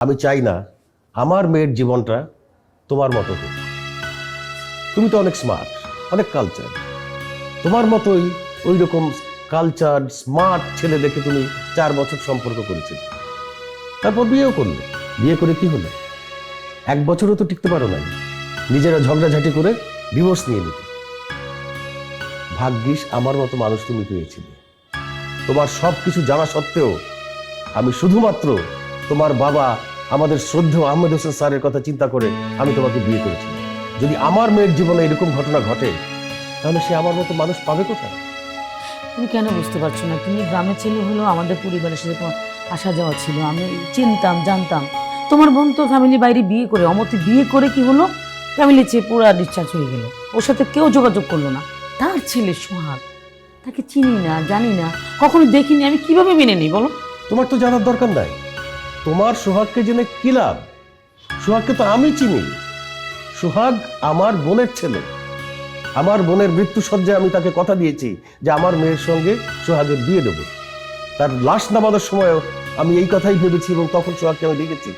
আমি চাই না আমার মেয়ের জীবনটা তোমার মতো হোক। তুমি তো অনেক স্মার্ট, অনেক কালচার, তোমার মতোই ওই রকম কালচার স্মার্ট ছেলে দেখে তুমি 4 বছর সম্পর্ক করেছিলে, তারপর বিয়েও করলে। বিয়ে করে কি হলো? 1 বছরও তো টিকতে পারো নাই, নিজেরা ঝগড়াঝাটি করে ডিভোর্স নিয়ে নিতে। ভাগ্যিস আমার মতো মানুষ তুমি পেয়েছিলে। তোমার সব কিছু জানা সত্ত্বেও আমি শুধুমাত্র তোমার বাবা আমাদের শ্রদ্ধেয় আহমেদ হোসেন স্যারের কথা চিন্তা করে আমি তোমাকে বিয়ে করেছি। যদি আমার মেয়ের জীবনে এরকম ঘটনা ঘটে তাহলে সে আমার মতো মানুষ পাবে কোথায়? তুমি কেন বুঝতে পারছো না? তুমি গ্রামের ছেলে হলেও আমাদের পরিবারের সাথে তোমার আসা যাওয়া ছিল, আমি চিনতাম জানতাম। তোমার বোন তো ফ্যামিলি বাইরে বিয়ে করে, অমতে বিয়ে করে কি হলো, ফ্যামিলি চেয়ে পুরা ডিসচার্জ হয়ে গেল, ওর সাথে কেউ যোগাযোগ করলো না। তার ছেলে সোহাগ, তাকে চিনি না জানি না, কখনো দেখিনি, আমি কিভাবে মেনে নিই বলো? তোমার তো জানার দরকার নাই। তোমার সোহাগকে জেনে কি লাভ? সোহাগকে তো আমি চিনি। সোহাগ আমার বোনের ছেলে। আমার বোনের মৃত্যু সজ্জায় আমি তাকে কথা দিয়েছি যে আমার মেয়ের সঙ্গে সোহাগের বিয়ে দেবো। তার লাশ নামানোর সময় আমি এই কথাই ভেবেছি এবং তখন সোহাগকে আমি দেখেছি।